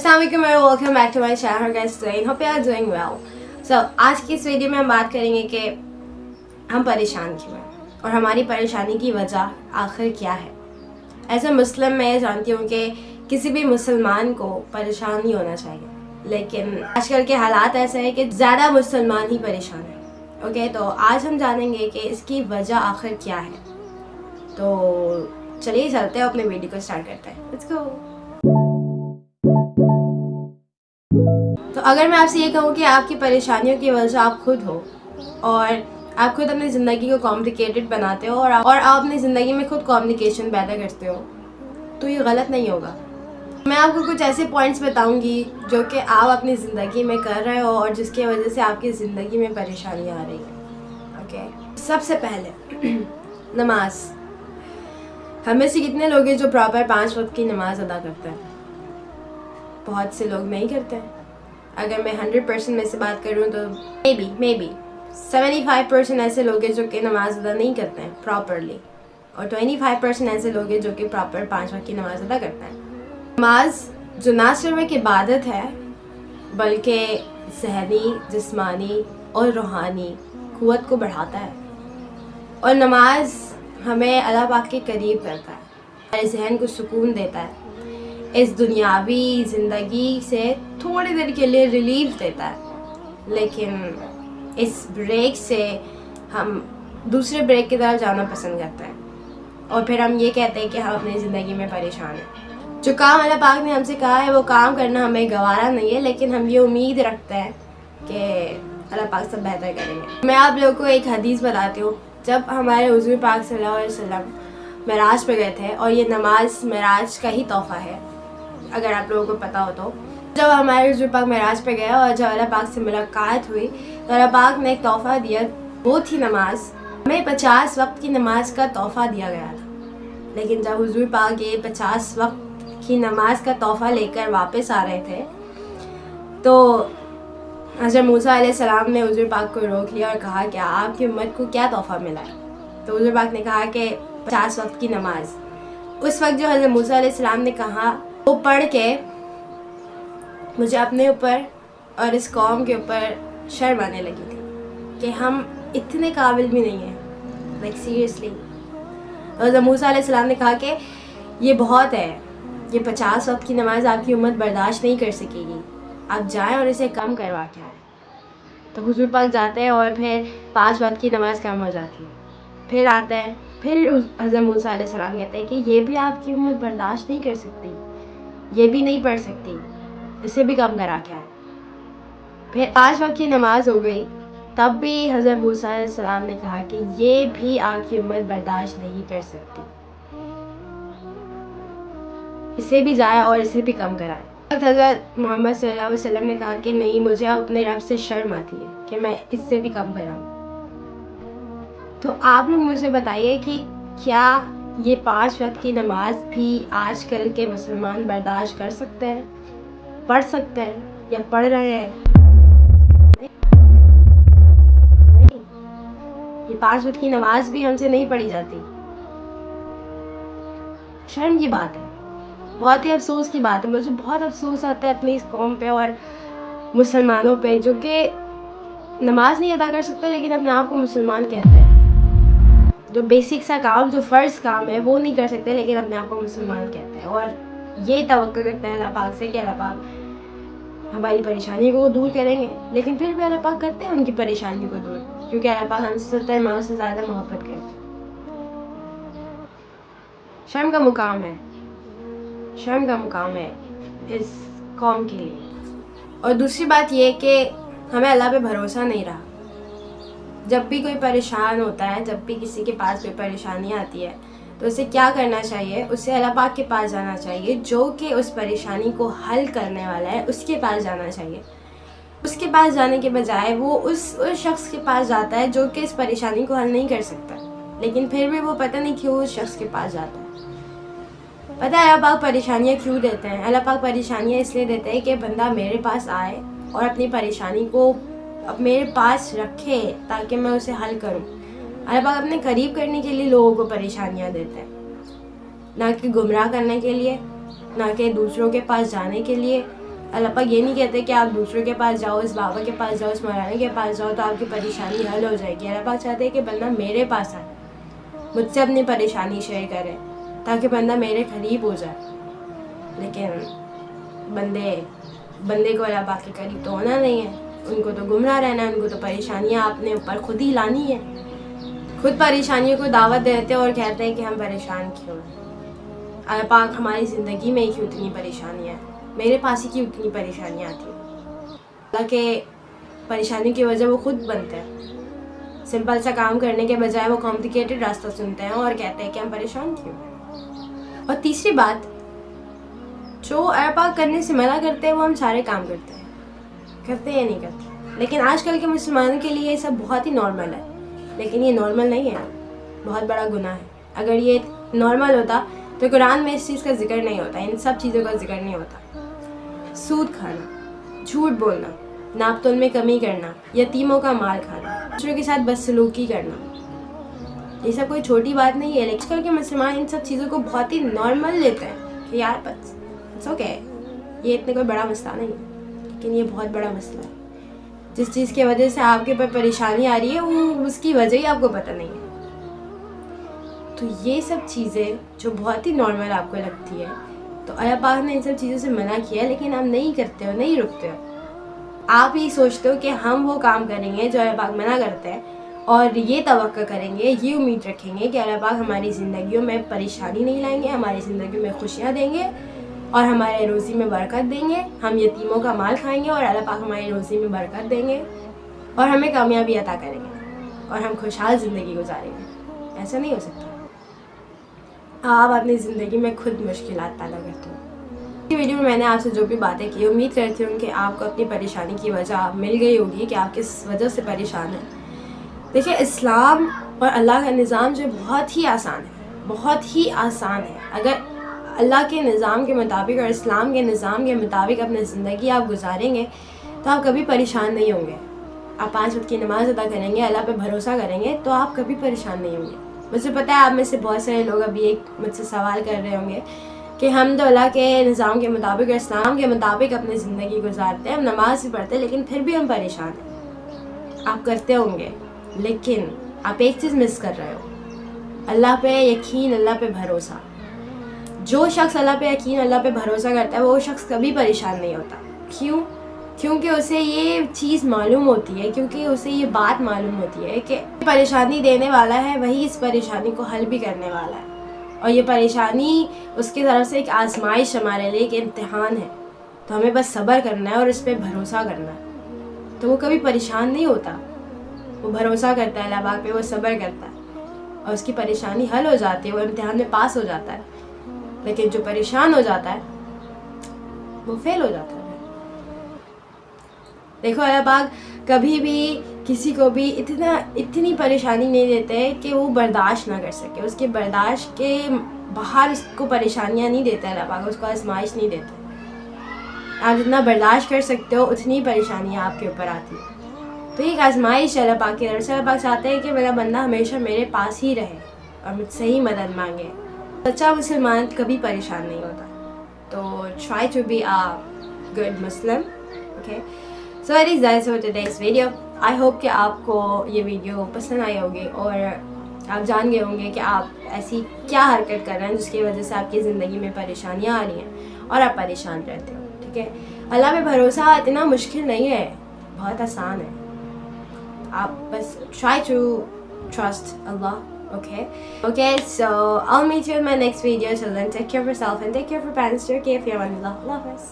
Assalamualaikum and welcome back to my channel guys today. Hope you are doing well. So आज की इस video में हम बात करेंगे कि हम परेशान क्यों हैं और हमारी परेशानी की वजह आखिर क्या है. एज ए मुस्लिम मैं जानती हूँ कि किसी भी मुसलमान को परेशान नहीं होना चाहिए, लेकिन आजकल के हालात ऐसे हैं कि ज़्यादा मुसलमान ही परेशान हैं. ओके, तो आज हम जानेंगे कि इसकी वजह आखिर क्या है. तो चलिए चलते हैं, अपने वीडियो को स्टार्ट करते हैं. Let's go. तो अगर मैं आपसे ये कहूँ कि आपकी परेशानियों की वजह आप खुद हो और आप खुद अपनी ज़िंदगी को कॉम्प्लिकेटेड बनाते हो और आप अपनी ज़िंदगी में खुद कॉम्प्लिकेशन पैदा करते हो, तो ये गलत नहीं होगा. मैं आपको कुछ ऐसे पॉइंट्स बताऊंगी जो कि आप अपनी ज़िंदगी में कर रहे हो और जिसकी वजह से आपकी ज़िंदगी में परेशानी आ रही है. ओके, सबसे पहले नमाज. हमें से कितने लोग हैं जो प्रॉपर 5 वक्त की नमाज़ अदा करते हैं? बहुत से लोग नहीं करते हैं. अगर मैं 100% में से बात करूँ तो मे बी 75% ऐसे लोग हैं जो कि नमाज अदा नहीं करते हैं प्रॉपरली, और 25% ऐसे लोग हैं जो कि प्रॉपर 5 वक्त की नमाज अदा करते हैं. नमाज जो ना सिर्फ एक इबादत है बल्कि ज़हनी, जिस्मानी और रूहानी क़ुव्वत को बढ़ाता है. और नमाज हमें अल्लाह पाक के करीब करता है, हमारे जहन को सुकून देता है, इस दुनियावी ज़िंदगी से थोड़ी देर के लिए रिलीफ देता है. लेकिन इस ब्रेक से हम दूसरे ब्रेक की तरफ जाना पसंद करते हैं और फिर हम ये कहते हैं कि हम अपनी ज़िंदगी में परेशान हैं. जो काम अल्लाह पाक ने हमसे कहा है वो काम करना हमें गवारा नहीं है, लेकिन हम ये उम्मीद रखते हैं कि अल्लाह पाक सब बेहतर करेंगे. मैं आप लोगों को एक हदीस बताती हूँ. जब हमारे हुज़ूर पाक सल्लल्लाहु अलैहि वसल्लम मेराज पे गए थे, और ये नमाज मेराज का ही तोहफ़ा है अगर आप लोगों को पता हो तो. जब हमारे हुज़ूर पाक मेराज पे गए और जब अल्लाह पाक से मुलाकात हुई तो अल्लाह पाक ने एक तोहफ़ा दिया, वो थी नमाज. हमें 50 वक्त की नमाज का तोहफ़ा दिया गया था. लेकिन जब हुज़ूर पाक ये 50 वक्त की नमाज का तोहफ़ा लेकर वापस आ रहे थे तो हज़रत मूसा अलैहिस्सलाम ने हुज़ूर पाक को रोक लिया और कहा कि आपकी उम्मत को क्या तोहफ़ा मिला है. तो हुज़ूर पाक ने कहा कि 50 वक्त की नमाज. उस वक्त जो हज़रत मूसा अलैहिस्सलाम ने कहा वो पढ़ के मुझे अपने ऊपर और इस कौम के ऊपर शर्म आने लगी थी कि हम इतने काबिल भी नहीं हैं, लाइक सीरियसली. हज़रत मूसा अलैहिस्सलाम ने कहा कि ये बहुत है, ये 50 वक्त की नमाज आपकी उम्मत बर्दाश्त नहीं कर सकेगी, आप जाएं और इसे कम करवा के आएँ. तो हुज़ूर पाक जाते हैं और फिर 5 वक्त की नमाज कम हो जाती है. फिर आते हैं, फिर हज़रत मूसा अलैहिस्सलाम कहते हैं कि ये भी आपकी उम्मत बर्दाश्त नहीं कर सकती, ये भी नहीं पढ़ सकती, इसे भी कम करा के आए. फिर 5 वक्त की नमाज हो गई, तब भी हज़रत मूसा अलैहिस्सलाम ने कहा कि ये भी आपकी उम्मत बर्दाश्त नहीं कर सकती, इसे भी जाए और इसे भी कम कराए. हज़रत मोहम्मद सल्लल्लाहु अलैहि वसल्लम ने कहा कि नहीं, मुझे अपने रब से शर्म आती है कि मैं इससे भी कम कराऊँ. तो आप लोग मुझे बताइए कि क्या ये 5 वक्त की नमाज भी आजकल के मुसलमान बर्दाश्त कर सकते हैं, पढ़ सकते हैं या पढ़ रहे हैं? नहीं, ये 5 वक्त की नमाज भी हमसे नहीं पढ़ी जाती. शर्म की बात है, बहुत ही अफसोस की बात है. मुझे बहुत अफसोस आता है अपनी इस कौम पे और मुसलमानों पे जो कि नमाज नहीं अदा कर सकते लेकिन अपने आप को मुसलमान कहते हैं. जो बेसिक सा काम, जो फ़र्ज़ काम है वो नहीं कर सकते लेकिन अपने आप को मुसलमान कहते हैं. और ये तवक्को करते हैं अल्लाह पाक से कि अल्लाह पाक हमारी परेशानी को दूर करेंगे, लेकिन फिर भी अल्लाह पाक करते हैं उनकी परेशानी को दूर, क्योंकि अल्लाह पाक हमसे 70 माओ से ज़्यादा मोहब्बत करते हैं. शर्म का मुकाम है, शर्म का मुकाम है इस कौम के लिए. और दूसरी बात ये कि हमें अल्लाह पे भरोसा नहीं रहा. जब भी कोई परेशान होता है, जब भी किसी के पास कोई परेशानी आती है तो उसे क्या करना चाहिए? उसे अल्लाह पाक के पास जाना चाहिए जो कि उस परेशानी को हल करने वाला है, उसके पास जाना चाहिए. उसके पास जाने के बजाय वो उस शख्स के पास जाता है जो कि इस परेशानी को हल नहीं कर सकता, लेकिन फिर भी वो पता नहीं क्यों उस शख्स के पास जाता है. पता है अल्लाह पाक परेशानियाँ क्यों देते हैं? अल्लाह पाक परेशानियाँ इसलिए देते हैं कि बंदा मेरे पास आए और अपनी परेशानी को अब मेरे पास रखे ताकि मैं उसे हल करूं. अल्लाह पाक अपने करीब करने के लिए लोगों को परेशानियां देते हैं, ना कि गुमराह करने के लिए, ना कि दूसरों के पास जाने के लिए, اللہ پاک یہ نہیں کہتے کہ آپ دوسروں کے پاس جاؤ, اس بابا کے پاس جاؤ, اس مولانا کے پاس جاؤ تو آپ کی پریشانی حل ہو جائے گی. اللہ پاک چاہتے ہیں کہ بندہ میرے پاس آئے, مجھ سے اپنی پریشانی شیئر کرے تاکہ بندہ میرے قریب ہو جائے. لیکن بندے کو اللہ پاک کے قریب تو ہونا نہیں ہے, ان کو تو گمراہ رہنا ہے, ان کو تو پریشانیاں اپنے اوپر خود ہی لانی ہے. خود پریشانیوں کو دعوت دیتے اور کہتے ہیں کہ ہم پریشان کیوں ہیں. اللہ پاک ہماری زندگی میں ہی کیوں اتنی پریشانیاں ہیں, میرے پاس ہی کیوں اتنی پریشانیاں آتی ہیں. اللہ کے پریشانی کی وجہ وہ خود بنتے ہیں. سمپل سا کام کرنے کے بجائے وہ کمپلیکیٹڈ راستہ سنتے ہیں اور کہتے ہیں کہ ہم پریشان کیوں ہیں. اور تیسری بات, جو اللہ پاک کرنے سے منع کرتے ہیں وہ ہم سارے کام کرتے یا نہیں کرتے. لیکن آج کل کے مسلمانوں کے لیے یہ سب بہت ہی نارمل ہے, لیکن یہ نارمل نہیں ہے, بہت بڑا گناہ ہے. اگر یہ نارمل ہوتا تو قرآن میں اس چیز کا ذکر نہیں ہوتا, ان سب چیزوں کا ذکر نہیں ہوتا. سود کھانا, جھوٹ بولنا, ناپ تول میں کمی کرنا, یتیموں کا مال کھانا, دوسروں کے ساتھ بدسلوکی کرنا, یہ سب کوئی چھوٹی بات نہیں ہے. آج کل کے مسلمان ان سب چیزوں کو بہت ہی نارمل لیتے ہیں کہ یار بس اٹس اوکے, یہ اتنے کوئی بڑا مسئلہ نہیں ہے. لیکن یہ بہت بڑا مسئلہ ہے. جس چیز کی وجہ سے آپ کے اوپر پریشانی آ رہی ہے وہ اس کی وجہ ہی آپ کو پتہ نہیں ہے. تو یہ سب چیزیں جو بہت ہی نارمل آپ کو لگتی ہے, تو اللہ پاک نے ان سب چیزوں سے منع کیا, لیکن آپ نہیں کرتے ہو, نہیں رکتے ہو. آپ ہی سوچتے ہو کہ ہم وہ کام کریں گے جو اللہ پاک منع کرتے ہیں, اور یہ توقع کریں گے, یہ امید رکھیں گے کہ اللہ پاک ہماری زندگیوں میں پریشانی نہیں لائیں گے, ہماری زندگیوں میں خوشیاں دیں گے اور ہمارے روزی میں برکت دیں گے. ہم یتیموں کا مال کھائیں گے اور اللہ پاک ہماری روزی میں برکت دیں گے اور ہمیں کامیابی عطا کریں گے اور ہم خوشحال زندگی گزاریں گے. ایسا نہیں ہو سکتا. آپ اپنی زندگی میں خود مشکلات پیدا کرتے ہو. اس ویڈیو میں نے آپ سے جو بھی باتیں کی, امید کرتی ہوں کہ آپ کو اپنی پریشانی کی وجہ مل گئی ہوگی کہ آپ کس وجہ سے پریشان ہیں. دیکھیں, اسلام اور اللہ کا نظام جو بہت ہی آسان ہے, بہت ہی آسان ہے. اگر اللہ کے نظام کے مطابق اور اسلام کے نظام کے مطابق اپنی زندگی آپ گزاریں گے تو آپ کبھی پریشان نہیں ہوں گے. آپ 5 وقت کی نماز ادا کریں گے, اللہ پہ بھروسہ کریں گے تو آپ کبھی پریشان نہیں ہوں گے. مجھے پتہ ہے آپ میں سے بہت سارے لوگ ابھی مجھ سے سوال کر رہے ہوں گے کہ ہم تو اللہ کے نظام کے مطابق اور اسلام کے مطابق اپنی زندگی گزارتے ہیں, ہم نماز بھی پڑھتے ہیں, لیکن پھر بھی ہم پریشان ہیں. آپ کرتے ہوں گے, لیکن آپ ایک چیز مس کر رہے ہو, اللہ پہ یقین, اللہ پہ بھروسہ. جو شخص اللہ پہ یقین, اللہ پہ بھروسہ کرتا ہے, وہ شخص کبھی پریشان نہیں ہوتا. کیوں؟ کیونکہ اسے یہ چیز معلوم ہوتی ہے, کیونکہ اسے یہ بات معلوم ہوتی ہے کہ پریشانی دینے والا ہے وہی اس پریشانی کو حل بھی کرنے والا ہے, اور یہ پریشانی اس کی طرف سے ایک آزمائش ہمارے لیے, ایک امتحان ہے. تو ہمیں بس صبر کرنا ہے اور اس پہ بھروسہ کرنا ہے. تو وہ کبھی پریشان نہیں ہوتا, وہ بھروسہ کرتا ہے اللہ پاک پہ, وہ صبر کرتا ہے اور اس کی پریشانی حل ہو جاتی ہے, وہ امتحان میں پاس ہو جاتا ہے. لیکن جو پریشان ہو جاتا ہے وہ فیل ہو جاتا ہے. دیکھو, اللہ پاک کبھی بھی کسی کو بھی اتنی پریشانی نہیں دیتے کہ وہ برداشت نہ کر سکے. اس کے برداشت کے باہر اس کو پریشانیاں نہیں دیتے اللہ پاک, اس کو آزمائش نہیں دیتے. آپ جتنا برداشت کر سکتے ہو اتنی پریشانیاں آپ کے اوپر آتی ہیں. تو ایک آزمائش اللہ پاک کی طرف سے. اللہ پاک چاہتے ہیں کہ میرا بندہ ہمیشہ میرے پاس ہی رہے اور مجھ سے ہی مدد مانگے. سچا مسلمان کبھی پریشان نہیں ہوتا. تو try to be a good Muslim. Okay. So that is that for today's video. I hope کہ آپ کو یہ ویڈیو پسند آئی ہوگی اور آپ جان گئے ہوں گے کہ آپ ایسی کیا حرکت کر رہے ہیں جس کی وجہ سے آپ کی زندگی میں پریشانیاں آ رہی ہیں اور آپ پریشان رہتے ہو. ٹھیک ہے, اللہ پہ بھروسہ اتنا مشکل نہیں ہے, بہت آسان ہے. آپ بس try to trust Allah. Okay, so I'll meet you in my next video. So then take care of yourself and take care of your parents. Okay, if you're on Allah. Allah Hafiz.